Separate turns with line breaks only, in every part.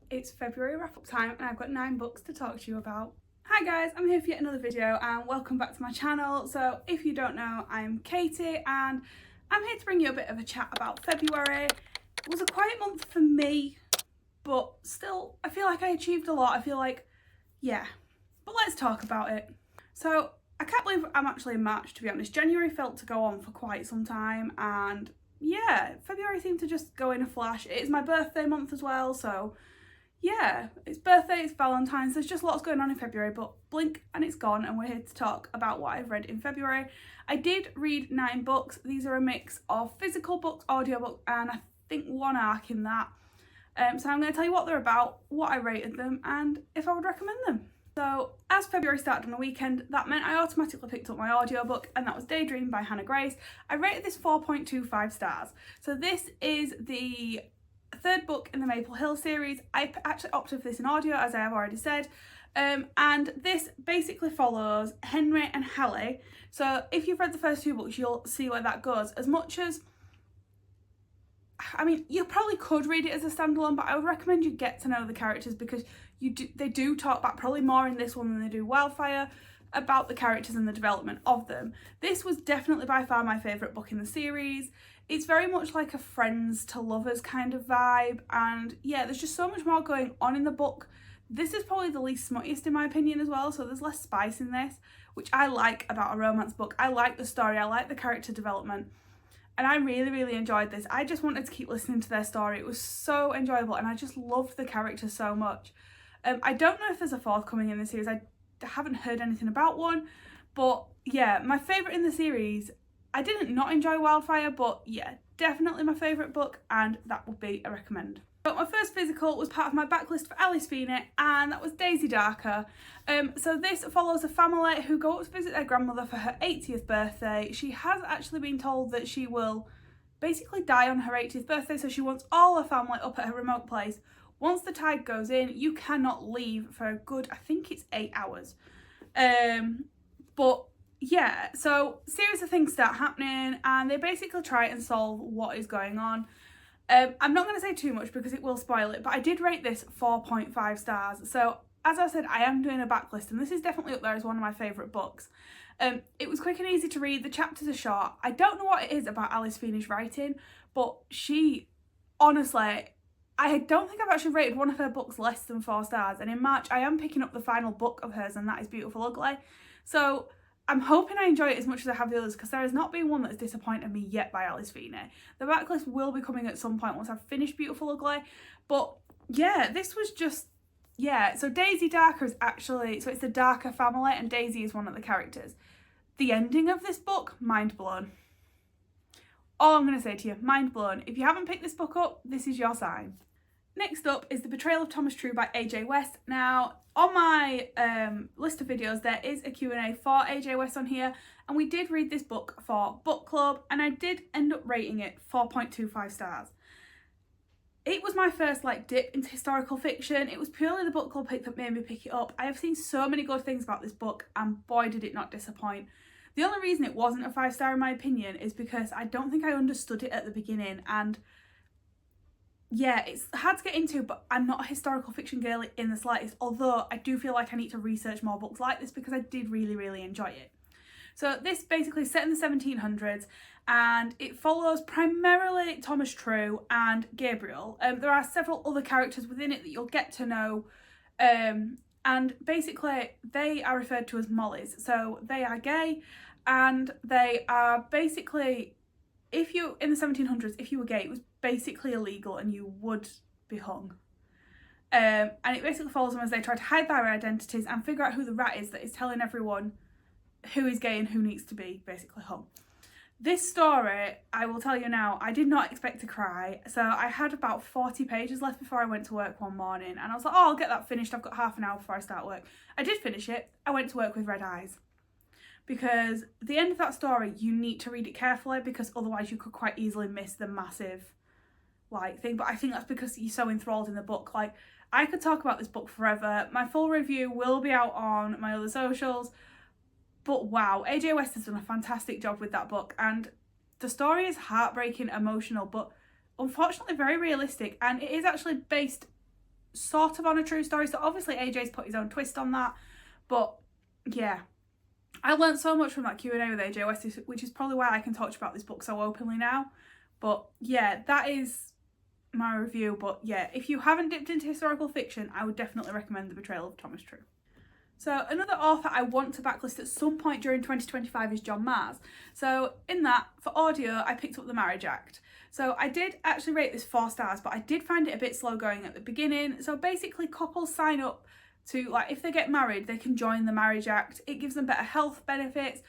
It's February wrap up time and I've got 9 books to talk to you about. Hi guys, I'm here for yet another video and welcome back to my channel. So if you don't know, I'm Katie and I'm here to bring you a bit of a chat about February. It was a quiet month for me, but still I feel like I achieved a lot. I feel like, yeah, but let's talk about it. So I can't believe I'm actually in March, to be honest. January felt to go on for quite some time and yeah, February seemed to just go in a flash. It is my birthday month as well, so yeah, it's birthday, it's Valentine's, there's just lots going on in February, but blink and it's gone and we're here to talk about what I've read in February. I did read 9 books. These are a mix of physical books, audiobook, and I think one arc in that. So I'm going to tell you what they're about, what I rated them, and if I would recommend them. So as February started on a weekend, that meant I automatically picked up my audiobook, and that was Daydream by Hannah Grace. I rated this 4.25 stars. So this is the 3rd book in the Maple Hill series. I actually opted for this in audio, as I have already said. And this basically follows Henry and Hallie. So if you've read the first 2 books, you'll see where that goes. As much as, I mean, you probably could read it as a standalone, but I would recommend you get to know the characters because they do talk about, probably more in this one than they do Wildfire, about the characters and the development of them. This was definitely by far my favourite book in the series. It's very much like a friends to lovers kind of vibe, and yeah, there's just so much more going on in the book. This is probably the least smuttiest in my opinion as well, so there's less spice in this, which I like about a romance book. I like the story, I like the character development, and I really enjoyed this. I just wanted to keep listening to their story. It was so enjoyable and I just loved the characters so much. I don't know if there's a 4th coming in the series. I haven't heard anything about one, but yeah, my favourite in the series. I didn't not enjoy Wildfire, but yeah, definitely my favourite book, and that would be a recommend. But my first physical was part of my backlist for Alice Feeney, and that was Daisy Darker. So this follows a family who go up to visit their grandmother for her 80th birthday. She has actually been told that she will basically die on her 80th birthday, so she wants all her family up at her remote place. Once the tide goes in, you cannot leave for a good, I think it's 8 hours. But yeah, so series of things start happening and they basically try and solve what is going on. I'm not going to say too much because it will spoil it, but I did rate this 4.5 stars. So as I said, I am doing a backlist and this is definitely up there as one of my favourite books. It was quick and easy to read, the chapters are short. I don't know what it is about Alice Feeney's writing, but she, honestly, I don't think I've actually rated one of her books less than 4 stars, and in March I am picking up the final book of hers, and that is Beautiful Ugly. So I'm hoping I enjoy it as much as I have the others, because there has not been one that has disappointed me yet by Alice Feeney. The backlist will be coming at some point once I've finished Beautiful Ugly, but yeah, this was just, yeah. So Daisy Darker is actually, so it's the Darker family and Daisy is one of the characters. The ending of this book, mind blown. All I'm going to say to you, mind blown. If you haven't picked this book up, this is your sign. Next up is The Betrayal of Thomas True by AJ West. Now, on my list of videos, there is a Q&A for AJ West on here, and we did read this book for book club, and I did end up rating it 4.25 stars. It was my first dip into historical fiction. It was purely the book club pick that made me pick it up. I have seen so many good things about this book, and boy did it not disappoint. The only reason it wasn't a 5-star in my opinion is because I don't think I understood it at the beginning, and yeah, it's hard to get into, but I'm not a historical fiction girly in the slightest, although I do feel like I need to research more books like this because I did really enjoy it. So this basically is set in the 1700s and it follows primarily Thomas True and Gabriel. There are several other characters within it that you'll get to know, and basically they are referred to as Mollies. So they are gay and they are basically, if you, in the 1700s, if you were gay, it was basically illegal and you would be hung. And it basically follows them as they try to hide their identities and figure out who the rat is that is telling everyone who is gay and who needs to be basically hung. This story, I will tell you now, I did not expect to cry. So I had about 40 pages left before I went to work one morning and I was like, oh, I'll get that finished. I've got half an hour before I start work. I did finish it. I went to work with red eyes. Because the end of that story, you need to read it carefully because otherwise you could quite easily miss the massive thing. But I think that's because you're so enthralled in the book. I could talk about this book forever. My full review will be out on my other socials. But wow, AJ West has done a fantastic job with that book, and the story is heartbreaking, emotional, but unfortunately very realistic, and it is actually based sort of on a true story. So obviously AJ's put his own twist on that. But yeah, I learned so much from that Q&A with AJ West, which is probably why I can talk about this book so openly now. But yeah, that is my review. But yeah, if you haven't dipped into historical fiction, I would definitely recommend The Betrayal of Thomas True. So another author I want to backlist at some point during 2025 is John Marrs. So in that, for audio, I picked up The Marriage Act. So I did actually rate this 4 stars, but I did find it a bit slow going at the beginning. So basically couples sign up to, like, if they get married, they can join the Marriage Act. It gives them better health benefits.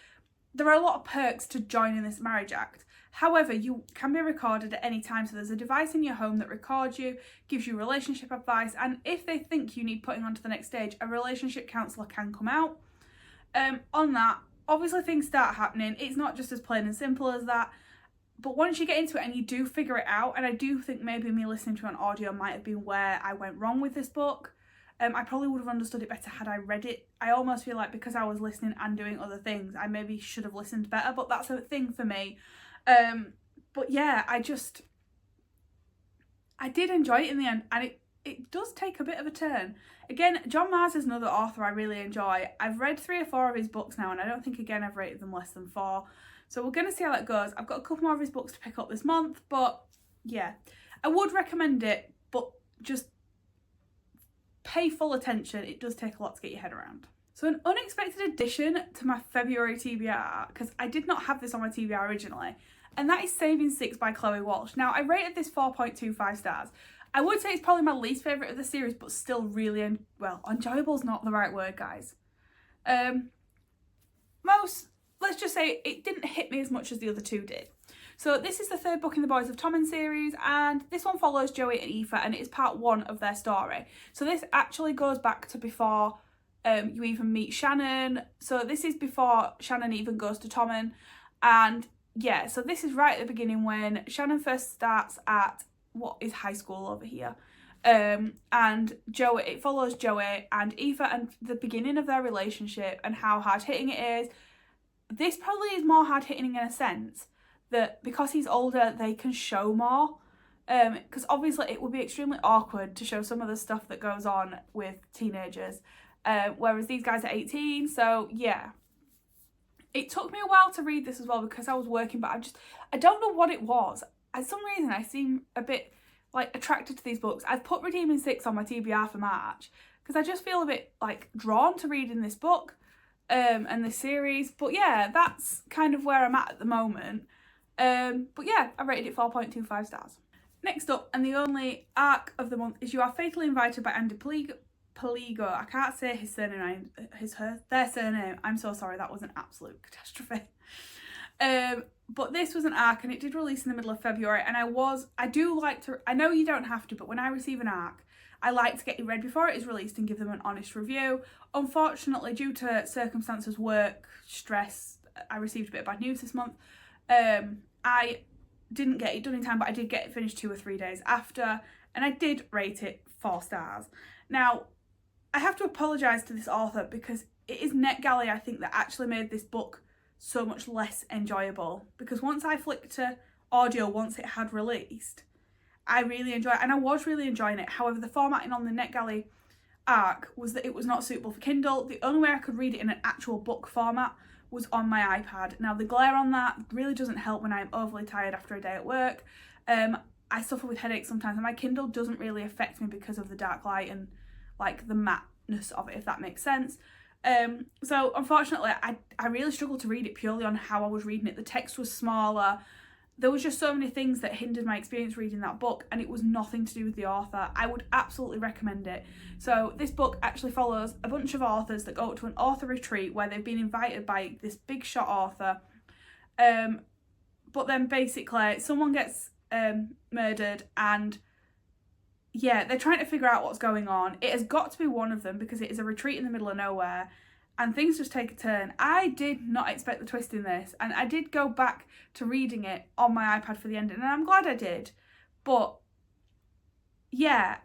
There are a lot of perks to joining this Marriage Act. However, you can be recorded at any time. So there's a device in your home that records you, gives you relationship advice. And if they think you need putting on to the next stage, a relationship counsellor can come out. On that, obviously things start happening. It's not just as plain and simple as that. But once you get into it and you do figure it out, and I do think maybe me listening to an audio might have been where I went wrong with this book. I probably would have understood it better had I read it. I almost feel like because I was listening and doing other things, I maybe should have listened better, but that's a thing for me. But yeah, I did enjoy it in the end, and it does take a bit of a turn. Again, John Marrs is another author I really enjoy. I've read 3 or 4 of his books now, and I don't think, again, I've rated them less than 4. So we're going to see how that goes. I've got a couple more of his books to pick up this month, but yeah, I would recommend it, but just pay full attention. It does take a lot to get your head around. So an unexpected addition to my February TBR, because I did not have this on my TBR originally, and that is Saving Six by Chloe Walsh. Now, I rated this 4.25 stars. I would say it's probably my least favourite of the series, but still really, enjoyable is not the right word, guys. Let's just say it didn't hit me as much as the other 2 did. So this is the 3rd book in the Boys of Tommen series, and this one follows Joey and Aoife, and it is part 1 of their story. So this actually goes back to before you even meet Shannon. So this is before Shannon even goes to Tommen, and yeah, so this is right at the beginning when Shannon first starts at what is high school over here. And Joey, it follows Joey and Aoife and the beginning of their relationship and how hard-hitting it is. This probably is more hard-hitting in a sense that because he's older, they can show more. Because obviously it would be extremely awkward to show some of the stuff that goes on with teenagers. Whereas these guys are 18, so yeah. It took me a while to read this as well because I was working, but I don't know what it was. For some reason, I seem a bit like attracted to these books. I've put Redeeming Six on my TBR for March because I just feel a bit like drawn to reading this book and this series. But yeah, that's kind of where I'm at the moment. But yeah, I rated it 4.25 stars. Next up, and the only arc of the month, is You Are Fatally Invited by Andy Poligo. I can't say his surname, their surname. I'm so sorry, that was an absolute catastrophe. But this was an arc and it did release in the middle of February, and I know you don't have to, but when I receive an arc, I like to get it read before it is released and give them an honest review. Unfortunately, due to circumstances, work, stress, I received a bit of bad news this month. I didn't get it done in time, but I did get it finished 2 or 3 days after, and I did rate it 4 stars. Now, I have to apologise to this author because it is NetGalley, I think, that actually made this book so much less enjoyable, because once I flicked to audio once it had released, I really enjoyed it, and I was really enjoying it. However, the formatting on the NetGalley arc was that it was not suitable for Kindle. The only way I could read it in an actual book format was on my iPad. Now, the glare on that really doesn't help when I'm overly tired after a day at work. I suffer with headaches sometimes, and my Kindle doesn't really affect me because of the dark light and like the matte-ness of it, if that makes sense. So unfortunately, I really struggled to read it purely on how I was reading it. The text was smaller. There was just so many things that hindered my experience reading that book, and it was nothing to do with the author. I would absolutely recommend it. So this book actually follows a bunch of authors that go to an author retreat where they've been invited by this big shot author. But then basically someone gets murdered, and yeah, they're trying to figure out what's going on. It has got to be one of them because it is a retreat in the middle of nowhere, and things just take a turn. I did not expect the twist in this, and I did go back to reading it on my iPad for the ending, and I'm glad I did. But yeah,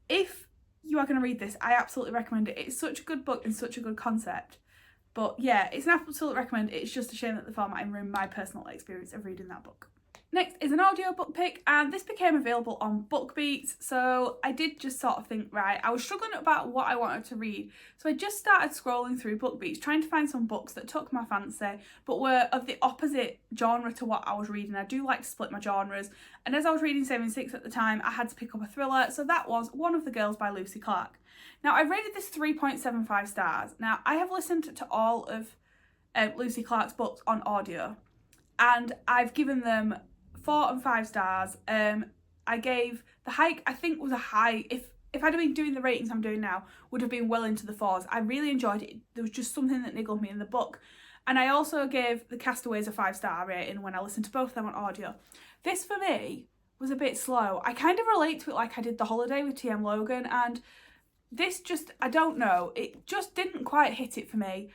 if you are going to read this, I absolutely recommend it. It's such a good book and such a good concept. But yeah, it's an absolute recommend. It's just a shame that the formatting ruined my personal experience of reading that book. Next is an audiobook pick, and this became available on BookBeats, so I did just sort of think, right, I was struggling about what I wanted to read, so I just started scrolling through BookBeats trying to find some books that took my fancy but were of the opposite genre to what I was reading. I do like to split my genres, and as I was reading Saving Six at the time, I had to pick up a thriller, so that was One of the Girls by Lucy Clarke. Now, I rated this 3.75 stars. Now, I have listened to all of Lucy Clarke's books on audio, and I've given them 4 and 5 stars. I gave The Hike, I think, was a high. If I'd have been doing the ratings I'm doing now, would have been well into the 4s. I really enjoyed it. There was just something that niggled me in the book. And I also gave The Castaways a 5-star rating when I listened to both of them on audio. This, for me, was a bit slow. I kind of relate to it like I did The Holiday with T.M. Logan, and this just, I don't know, it just didn't quite hit it for me.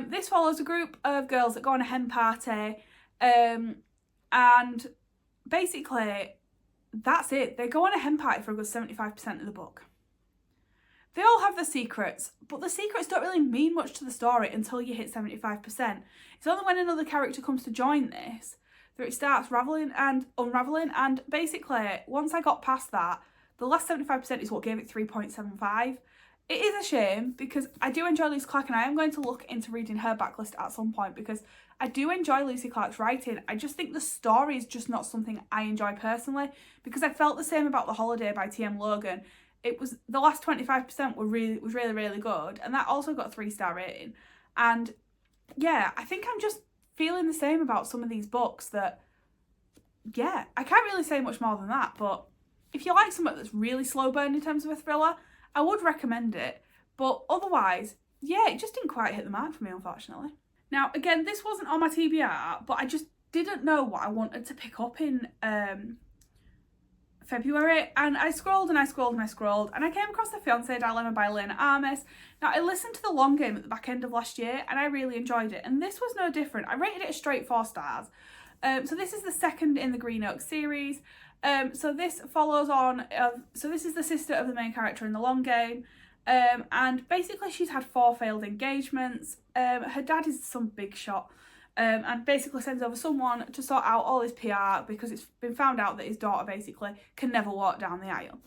This follows a group of girls that go on a hen party, and basically, that's it. They go on a hen party for a good 75% of the book. They all have their secrets, but the secrets don't really mean much to the story until you hit 75%. It's only when another character comes to join this that it starts unravelling, and basically, once I got past that, the last 75% is what gave it 3.75. It is a shame because I do enjoy Lucy Clarke, and I am going to look into reading her backlist at some point because I do enjoy Lucy Clarke's writing. I just think the story is just not something I enjoy personally, because I felt the same about The Holiday by T.M. Logan. It was, the last 25% was really good, and that also got a 3-star rating. And yeah, I think I'm just feeling the same about some of these books that, yeah, I can't really say much more than that, but if you like something that's really slow burn in terms of a thriller, I would recommend it. But otherwise, yeah, it just didn't quite hit the mark for me, unfortunately. Now, again, this wasn't on my TBR, but I just didn't know what I wanted to pick up in February, and I scrolled and I scrolled and I scrolled, and I came across The Fiancé Dilemma by Elena Armis. Now, I listened to The Long Game at the back end of last year, and I really enjoyed it, and this was no different. I rated it a straight 4 stars. So this is the second in the Green Oak series. So this follows on, so this is the sister of the main character in The Long Game, and basically she's had 4 failed engagements. Her dad is some big shot, and basically sends over someone to sort out all his PR because it's been found out that his daughter basically can never walk down the aisle.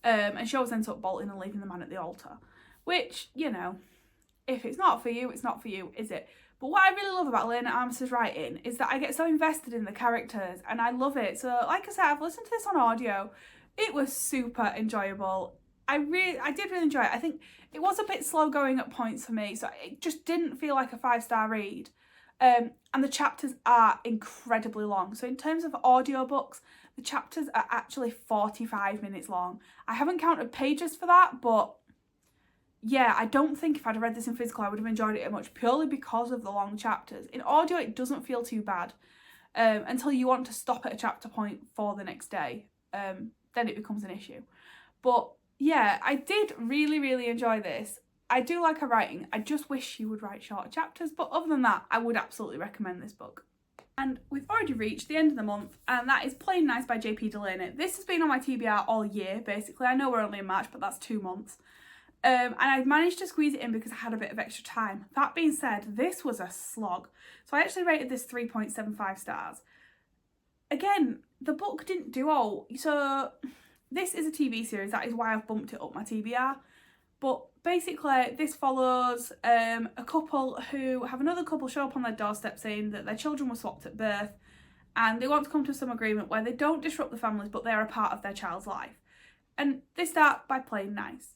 And she always ends up bolting and leaving the man at the altar, which, you know, if it's not for you, it's not for you, is it? But what I really love about Elena Armis's writing is that I get so invested in the characters, and I love it. So, like I said, I've listened to this on audio. It was super enjoyable. I did really enjoy it. I think it was a bit slow going at points for me, so it just didn't feel like a 5-star read. And the chapters are incredibly long. So in terms of audiobooks, the chapters are actually 45 minutes long. I haven't counted pages for that, but yeah, I don't think if I'd read this in physical I would have enjoyed it much, purely because of the long chapters. In audio, it doesn't feel too bad until you want to stop at a chapter point for the next day. Then it becomes an issue. But yeah, I did really enjoy this. I do like her writing. I just wish she would write shorter chapters, but other than that, I would absolutely recommend this book. And we've already reached the end of the month, and that is Plain Nice by JP Delaney. This has been on my TBR all year, basically. I know we're only in March, but that's 2 months. And I managed to squeeze it in because I had a bit of extra time. That being said, this was a slog. So I actually rated this 3.75 stars. Again, the book didn't do all. So this is a TV series. That is why I've bumped it up my TBR. But basically, this follows a couple who have another couple show up on their doorstep saying that their children were swapped at birth, and they want to come to some agreement where they don't disrupt the families, but they're a part of their child's life. And they start by playing nice.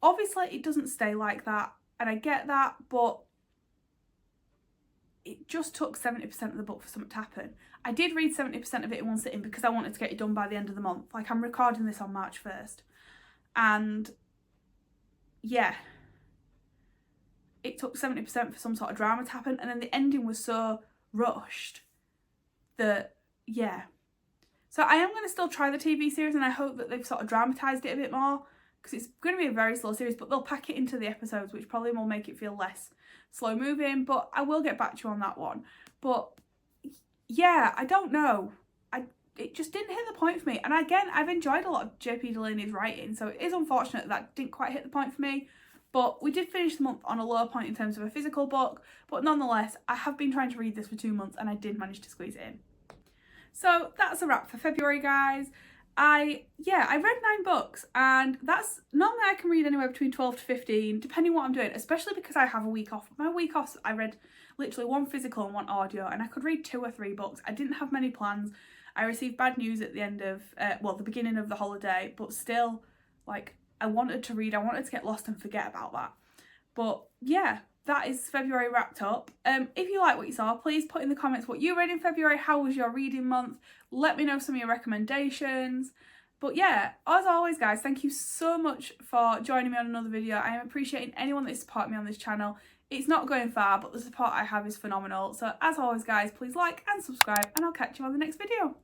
Obviously, it doesn't stay like that, and I get that, but it just took 70% of the book for something to happen. I did read 70% of it in one sitting because I wanted to get it done by the end of the month. Like, I'm recording this on March 1st. And yeah, it took 70% for some sort of drama to happen, and then the ending was so rushed that, yeah. So I am going to still try the TV series, and I hope that they've sort of dramatised it a bit more, because it's going to be a very slow series, but they'll pack it into the episodes, which probably will make it feel less slow moving, but I will get back to you on that one. But yeah, I don't know. It just didn't hit the point for me. And again, I've enjoyed a lot of JP Delaney's writing, so it is unfortunate that didn't quite hit the point for me. But we did finish the month on a low point in terms of a physical book, but nonetheless, I have been trying to read this for 2 months, and I did manage to squeeze it in. So that's a wrap for February, guys. I read 9 books, and that's normally I can read anywhere between 12 to 15 depending what I'm doing, especially because I have a week off. My week off I read literally 1 physical and 1 audio, and I could read 2 or 3 books. I didn't have many plans. I received bad news at the end of the beginning of the holiday, but still, like, I wanted to read. I wanted to get lost and forget about that. But yeah, that is February wrapped up. If you like what you saw, please put in the comments what you read in February. How was your reading month? Let me know some of your recommendations. But yeah, as always, guys, thank you so much for joining me on another video. I am appreciating anyone that supports me on this channel. It's not going far, but the support I have is phenomenal. So as always, guys, please like and subscribe, and I'll catch you on the next video.